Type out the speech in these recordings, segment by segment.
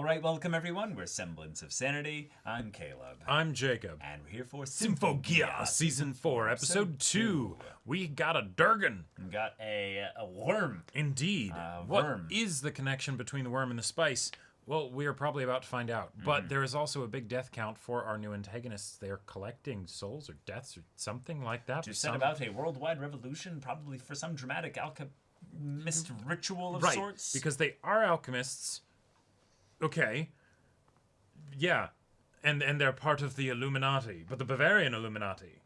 right, welcome everyone. We're Semblance of Sanity. I'm Caleb. I'm Jacob. And we're here for Symphogear, Season 4, Episode 2. We got a Durgan. We got a worm. Indeed. Worm. What is the connection between the worm and the spice? Well, we are probably about to find out. But there is also a big death count for our new antagonists. They're collecting souls or deaths or something like that. Just said about a worldwide revolution, probably for some dramatic alchemist ritual of sorts. Because they are alchemists. Okay. Yeah. And they're part of the Illuminati, but the Bavarian Illuminati.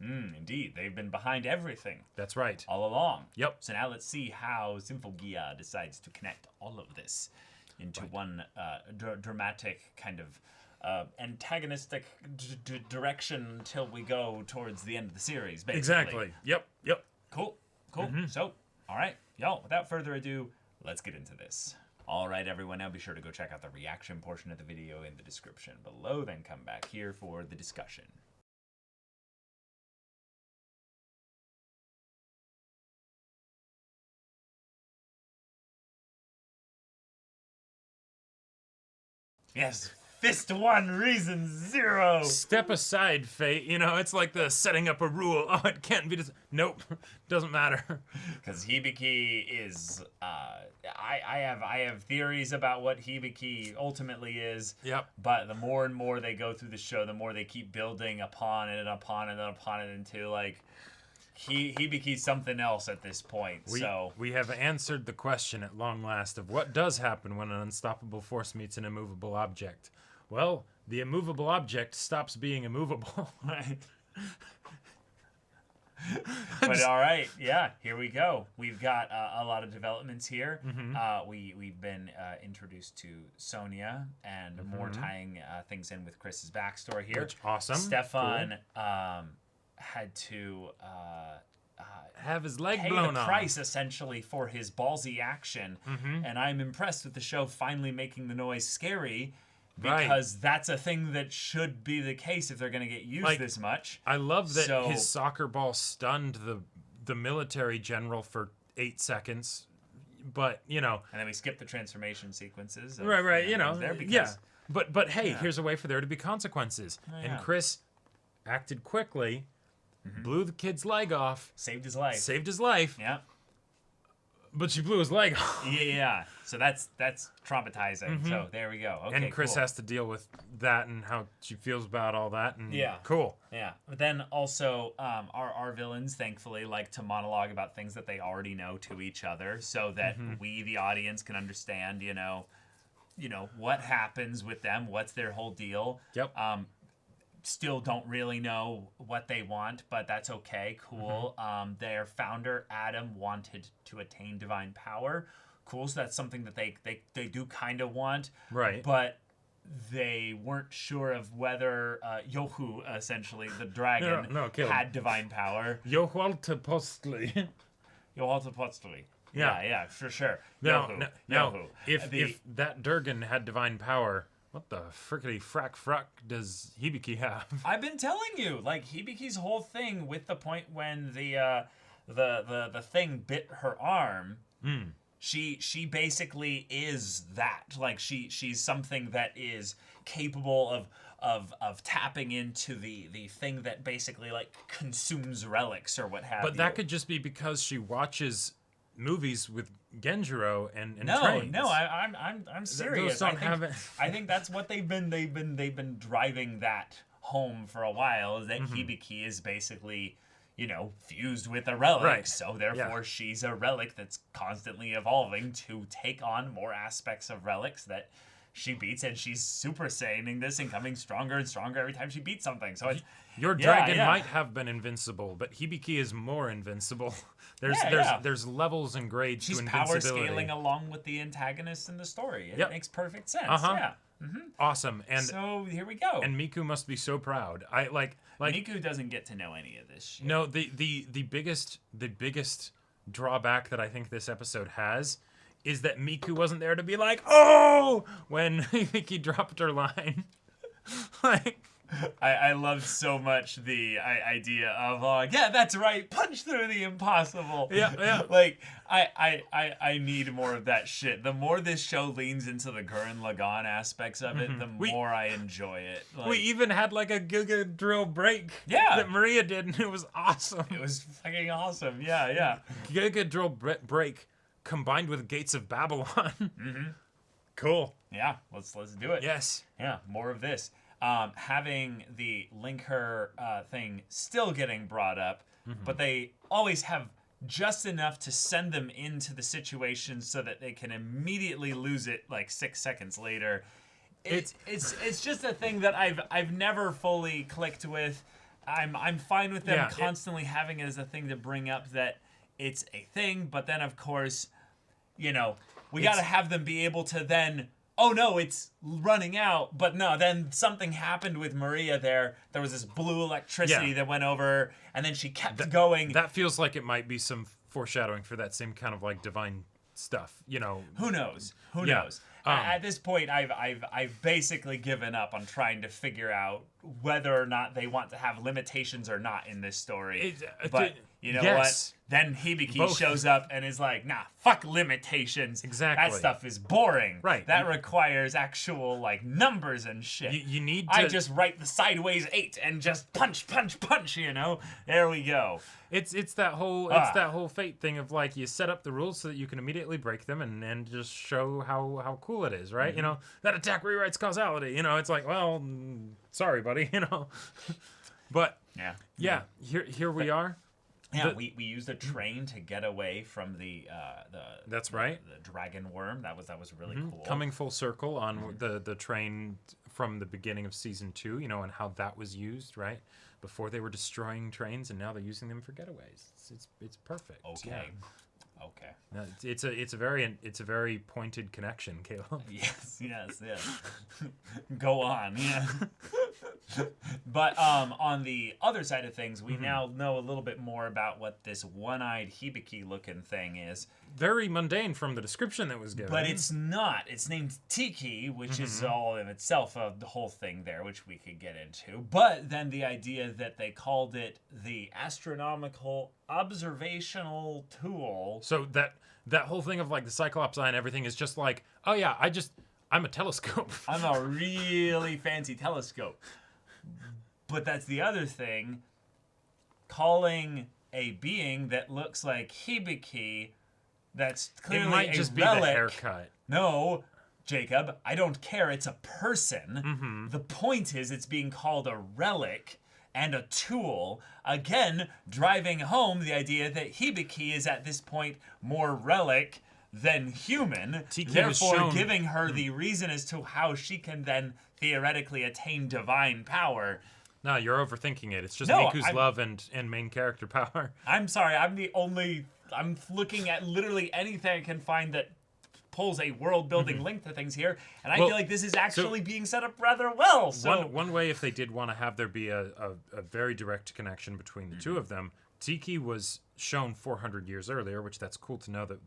Indeed. They've been behind everything. That's right. All along. Yep. So now let's see how Symphogear decides to connect all of this into one dramatic kind of antagonistic direction until we go towards the end of the series, basically. Exactly. Yep. Cool. So, all right, y'all, without further ado, let's get into this. All right, everyone, now be sure to go check out the reaction portion of the video in the description below, then come back here for the discussion. Yes, fist one, reason zero. Step aside, fate. You know, it's like the setting up a rule. Oh, it can't be this. Nope, doesn't matter. Because Hibiki is, I have theories about what Hibiki ultimately is. Yep. But the more and more they go through the show, the more they keep building upon it and upon it and upon it until like Hibiki's something else at this point. We have answered the question at long last of what does happen when an unstoppable force meets an immovable object. Well, the immovable object stops being immovable. Right. But all right, yeah, here we go. We've got a lot of developments here. We've been introduced to Sonia and more tying things in with Chris's backstory here. Which, awesome. Stefan had to have his leg pay blown the off. price essentially for his ballsy action, and I'm impressed with the show finally making the noise scary. Because that's a thing that should be the case if they're going to get used this much. I love that his soccer ball stunned the military general for 8 seconds, but you know. And then we skip the transformation sequences. Right. You know, there because, yeah. But hey, here's a way for there to be consequences. And Chris acted quickly, blew the kid's leg off, saved his life. Yeah. But she blew his leg off. Yeah. So that's traumatizing. So there we go. Okay, and Chris has to deal with that and how she feels about all that. And cool. Yeah. But then also, our villains thankfully like to monologue about things that they already know to each other, so that we, the audience, can understand. You know, what happens with them. What's their whole deal? Yep. Still don't really know what they want, but that's okay. Cool. Their founder, Adam, wanted to attain divine power. Cool. So that's something that they do kind of want. Right. But they weren't sure of whether Yohu, essentially, the dragon, had divine power. Yohualtepostli. Yohualtepostli. Yeah. Yeah, for sure. Now, Yohu. If that Durgan had divine power, what the frickety frack does Hibiki have? I've been telling you, like Hibiki's whole thing with the point when the thing bit her arm. She basically is that. Like she's something that is capable of tapping into the thing that basically like consumes relics or what have you. But that could just be because she watches movies with Genjiro and trains. No, I'm serious. Those don't I think that's what they've been driving that home for a while. Is that Hibiki is basically, fused with a relic. Right. So therefore she's a relic that's constantly evolving to take on more aspects of relics that she beats, and she's Super Saiyaning this and coming stronger and stronger every time she beats something. So it's, your dragon might have been invincible, but Hibiki is more invincible. There's levels and grades to invincibility. She's power scaling along with the antagonists in the story. It makes perfect sense. Yeah. Awesome. And so here we go. And Miku must be so proud. Miku doesn't get to know any of this shit. No, the biggest drawback that I think this episode has is that Miku wasn't there to be like, oh, when Hibiki dropped her line. I loved so much the idea of, yeah, that's right, punch through the impossible. Yeah. Like, I need more of that shit. The more this show leans into the Gurren Lagann aspects of it, the more I enjoy it. Like, We even had like a Giga Drill break that Maria did, and it was awesome. it was fucking awesome. Yeah. Giga Drill break combined with Gates of Babylon. Cool. Yeah, let's do it. Yes. Yeah, more of this. Having the link her thing still getting brought up, but they always have just enough to send them into the situation so that they can immediately lose it like 6 seconds later. It's just a thing that I've never fully clicked with. I'm fine with them constantly having it as a thing to bring up that it's a thing, but then of course, we got to have them be able to then, oh no, it's running out. But no, then something happened with Maria there. There was this blue electricity that went over, and then she kept going. That feels like it might be some foreshadowing for that same kind of like divine stuff, Who knows? Who knows? At this point, I've basically given up on trying to figure out whether or not they want to have limitations or not in this story. But you know what? Then Hibiki shows up and is like, nah, fuck limitations. Exactly. That stuff is boring. Right. That requires actual, like, numbers and shit. You need to... I just write the sideways 8 and just punch. There we go. It's that whole fate thing of, like, you set up the rules so that you can immediately break them and just show how cool it is, right? That attack rewrites causality. It's like, well, sorry, buddy, But, here we are. Yeah, we used a train to get away from the that's right. The dragon worm. That was really cool. Coming full circle on the train from the beginning of season 2, and how that was used, right? Before they were destroying trains, and now they're using them for getaways. It's perfect. Okay. Yeah. Okay. No, it's a very pointed connection, Caleb. Yes. Go on. Yeah. But on the other side of things, we now know a little bit more about what this one-eyed Hibiki-looking thing is. Very mundane from the description that was given. But it's not. It's named Tiki, which is all in itself the whole thing there, which we could get into. But then the idea that they called it the astronomical observational tool. So that whole thing of like the Cyclops eye and everything is just like, oh yeah, I'm a telescope. I'm a really fancy telescope. But that's the other thing. Calling a being that looks like Hibiki, that's clearly it might just a be relic. the haircut. No, Jacob, I don't care. It's a person. The point is it's being called a relic and a tool. Again, driving home the idea that Hibiki is at this point more relic than human, therefore giving her the reason as to how she can then theoretically attain divine power. No, you're overthinking it. It's just Miku's love and main character power. I'm sorry, I'm looking at literally anything I can find that pulls a world-building link to things here, and I feel like this is actually being set up rather well. So one way, if they did want to have there be a very direct connection between the two of them, Tiki was shown 400 years earlier, which that's cool to know that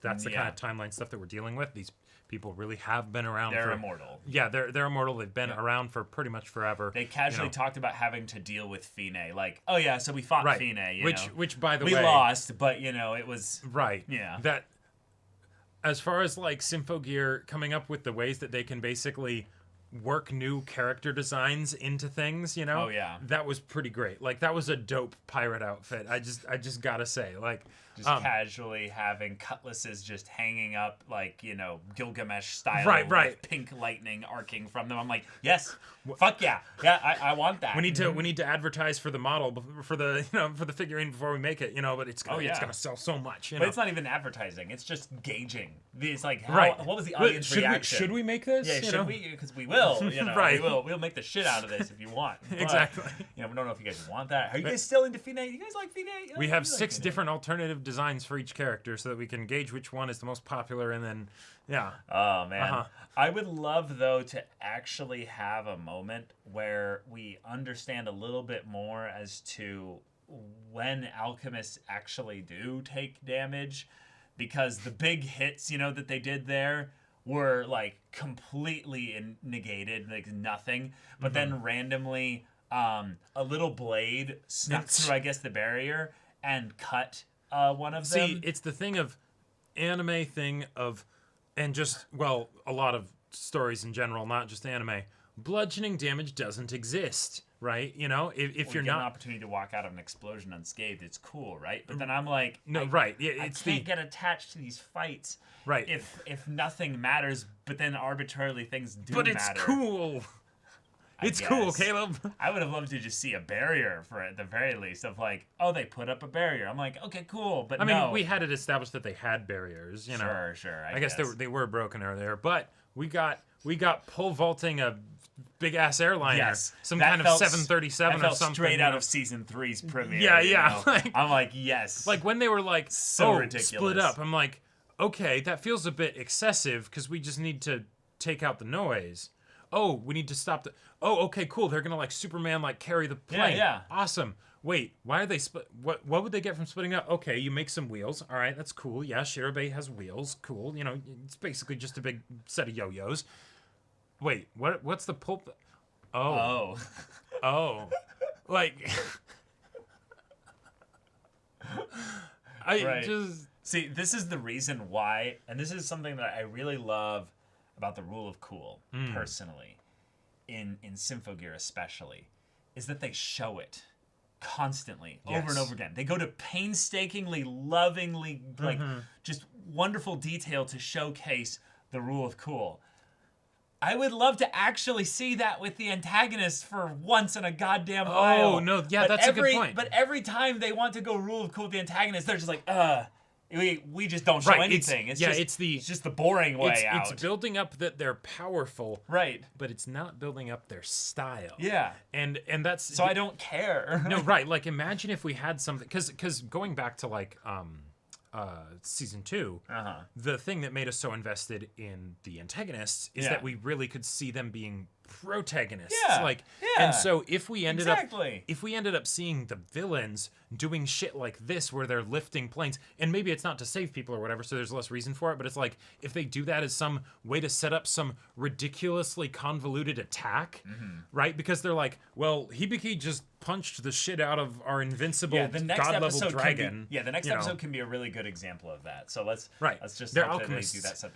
that's the kind of timeline stuff that we're dealing with. These people really have been around. They're immortal. Yeah, they're immortal. They've been around for pretty much forever. They casually talked about having to deal with Fine. Like, oh yeah, so we fought Fine. Which by the way, we lost, but it was right. Yeah. That as far as like Symphogear coming up with the ways that they can basically work new character designs into things, Oh yeah. That was pretty great. Like that was a dope pirate outfit. I just gotta say, like just casually having cutlasses just hanging up like, Gilgamesh style, right. With pink lightning arcing from them. I'm like, yes, fuck yeah. Yeah, I want that. We need to advertise for the model for the for the figurine before we make it, but it's gonna sell so much. But it's not even advertising. It's just gauging. It's like what was the audience reaction? Should we make this? Yeah, should we? Because we will. Right. We'll make the shit out of this if you want. But, exactly. We don't know if you guys want that. Are you guys still into Fine? You guys like Fine? We have 6 different alternative designs for each character so that we can gauge which one is the most popular, and then Oh man. I would love though to actually have a moment where we understand a little bit more as to when alchemists actually do take damage, because the big hits, that they did there were like completely negated, like nothing. But then randomly, a little blade snuck through, I guess, the barrier and cut one of them. See, it's the thing of anime thing of, and just, well, a lot of stories in general, not just anime. Bludgeoning damage doesn't exist, right? You know, if you're not an opportunity to walk out of an explosion unscathed, it's cool, right? But then I'm like, no, right? Yeah, it's I can't get attached to these fights, right? If nothing matters, but then arbitrarily things do matter. But it's cool. It's cool, Caleb. I would have loved to just see a barrier for it, at the very least, of like, oh, they put up a barrier. I'm like, okay, cool, but I mean, we had it established that they had barriers, you know. Sure. I guess they were broken earlier, but we got pole vaulting a big ass airliner, some kind of 737 that or something, straight out of season 3's premiere. Yeah. You know? Like, I'm like, yes. Like when they were like, ridiculous. Split up. I'm like, okay, that feels a bit excessive because we just need to take out the noise. Oh, we need to stop the. Oh, okay, cool. They're gonna like Superman like carry the plane. Yeah. Awesome. Wait, why are they split? What would they get from splitting up? Okay, you make some wheels. All right, that's cool. Yeah, Shirabe has wheels. Cool. You know, it's basically just a big set of yo-yos. Wait, what's the pulp? Oh. Like, just see. This is the reason why, and this is something that I really love about the rule of cool, personally, in Symphogear especially, is that they show it constantly, over and over again. They go to painstakingly, lovingly, like, just wonderful detail to showcase the rule of cool. I would love to actually see that with the antagonist for once in a goddamn while. Oh, no, yeah, that's a good point. But every time they want to go rule of cool with the antagonist, they're just like, we just don't show anything. It's just the boring way out. It's building up that they're powerful. Right. But it's not building up their style. Yeah. And that's... So I don't care. No, right. Like, imagine if we had something... Because going back to, like... season 2, the thing that made us so invested in the antagonists is that we really could see them being protagonists. And so if we ended up seeing the villains doing shit like this where they're lifting planes, and maybe it's not to save people or whatever, so there's less reason for it, but it's like if they do that as some way to set up some ridiculously convoluted attack, right? Because they're like, well, Hibiki just punched the shit out of our invincible god-level dragon. The next episode can be a really good example of that. So let's just they're hope alchemists. That they do that stuff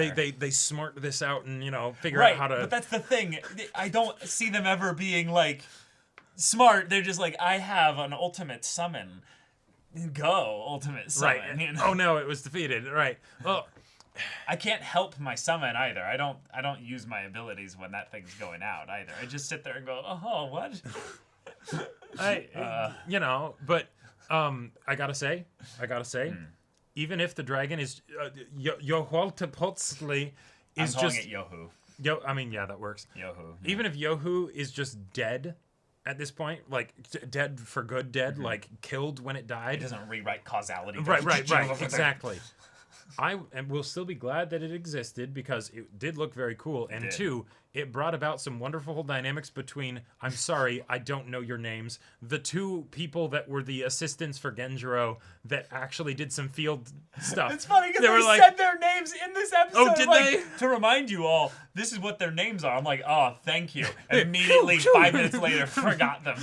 there. They smart this out and figure out how to. But that's the thing. I don't see them ever being like smart. They're just like, I have an ultimate summon. Go ultimate summon. Right. You know? Oh no, it was defeated. Right. Well, I can't help my summon either. I don't use my abilities when that thing's going out either. I just sit there and go, oh, what? But I gotta say, even if the dragon is Yohualtepotzli is I'm calling just it Yohu. I mean, yeah, that works. Yohu. Yeah. Even if Yohu is just dead at this point, like dead for good, like killed when it died. It doesn't rewrite causality. Right, exactly. I will still be glad that it existed because it did look very cool. And 2, it brought about some wonderful dynamics between, I'm sorry, I don't know your names, the 2 people that were the assistants for Genjiro that actually did some field stuff. It's funny because they said their names in this episode. Oh, did they? To remind you all, this is what their names are. I'm like, oh, thank you. Immediately, 5 minutes later, forgot them.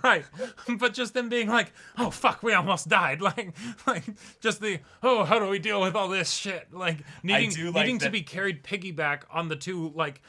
Right. But just them being like, oh, fuck, we almost died. Like just how do we deal with all this shit? Like, needing to be carried piggyback on the 2, like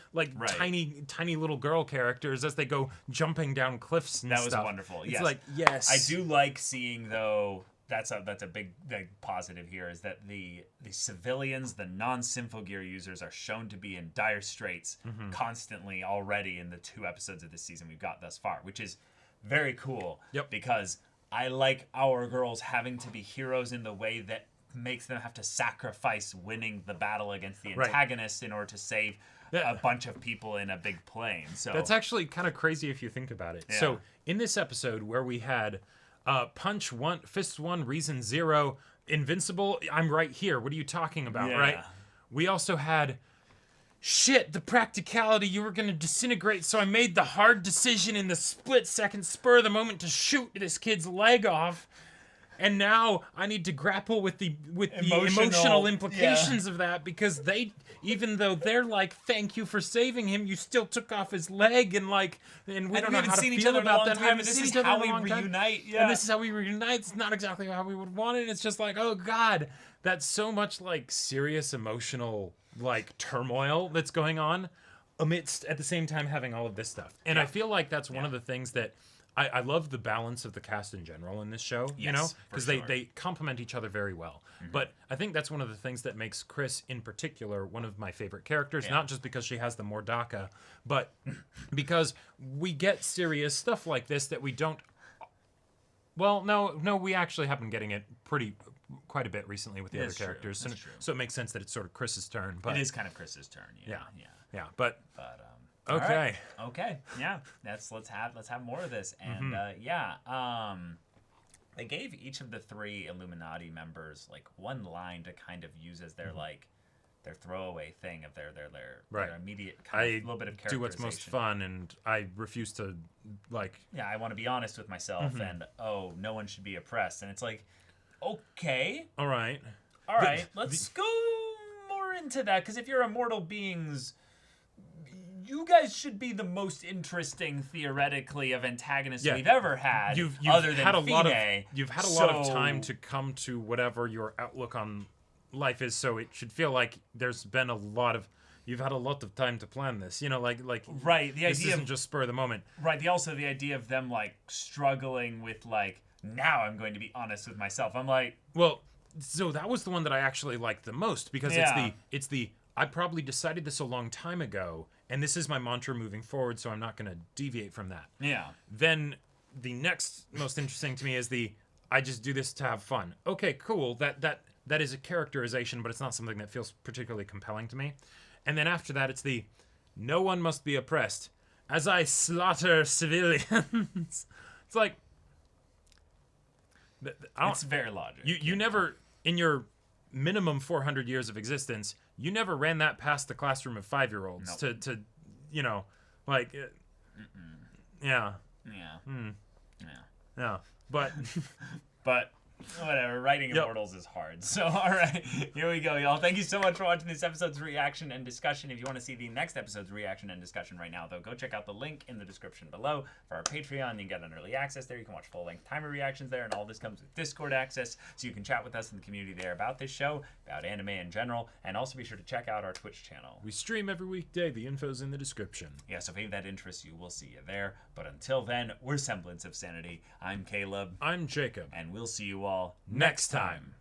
tiny little girl characters as they go jumping down cliffs and stuff. That was wonderful. It's yes. like, yes. I do like seeing, though, that's a big positive here, is that the civilians, the non-Symphogear users, are shown to be in dire straits constantly already in the 2 episodes of this season we've got thus far, which is very cool. Yep. Because I like our girls having to be heroes in the way that makes them have to sacrifice winning the battle against the antagonist in order to save a bunch of people in a big plane. So that's actually kind of crazy if you think about it. Yeah. So in this episode where we had Punch 1, Fist 1, Reason 0, Invincible, I'm right here. What are you talking about, right? We also had, shit, the practicality, you were going to disintegrate, so I made the hard decision in the split-second spur of the moment to shoot this kid's leg off. And now I need to grapple with the emotional implications of that, because even though they're like, thank you for saving him, you still took off his leg, and we don't know how to feel about that. And this is how we reunite. Yeah. And this is how we reunite. It's not exactly how we would want it. It's just like, oh God, that's so much like serious emotional like turmoil that's going on amidst at the same time having all of this stuff. And I feel like that's one of the things that I love the balance of the cast in general in this show, because they complement each other very well. But I think that's one of the things that makes Chris in particular one of my favorite characters, not just because she has the mordaka, but because we get serious stuff like this that we don't. Well, no, we actually have been getting it quite a bit recently with the other characters, so it makes sense that it's sort of Chris's turn. But it is kind of Chris's turn. Yeah. But okay. Right. Okay. Yeah. Let's have more of this. And they gave each of the 3 Illuminati members like one line to kind of use as their like their throwaway thing of their immediate kind of little bit of characterization. Do what's most fun, and I refuse to like. Yeah, I want to be honest with myself, and no one should be oppressed, and it's like, okay, all right, let's go more into that, because if you're immortal beings, you guys should be the most interesting theoretically of antagonists we've ever had. You've other than had a Fine. lot of lot of time to come to whatever your outlook on life is, so it should feel like you've had a lot of time to plan this, right. The this idea isn't just spur of the moment, right. The idea of them like struggling with like, now I'm going to be honest with myself. I'm like, well, so that was the one that I actually liked the most, because it's the I probably decided this a long time ago, and this is my mantra moving forward, so I'm not going to deviate from that. Yeah. Then the next most interesting to me is I just do this to have fun. Okay, cool. That is a characterization, but it's not something that feels particularly compelling to me. And then after that, it's no one must be oppressed as I slaughter civilians. It's like, it's very logical. You never, in your minimum 400 years of existence, you never ran that past the classroom of 5-year-olds to like, yeah. But but whatever, writing Immortals is hard. So, all right, here we go, y'all. Thank you so much for watching this episode's reaction and discussion. If you want to see the next episode's reaction and discussion right now, though, go check out the link in the description below for our Patreon. You can get an early access there. You can watch full-length timer reactions there, and all this comes with Discord access, so you can chat with us in the community there about this show, about anime in general, and also be sure to check out our Twitch channel. We stream every weekday. The info's in the description. Yeah, so if any of that interests you, we'll see you there. But until then, we're Semblance of Sanity. I'm Caleb. I'm Jacob. And we'll see you all next time.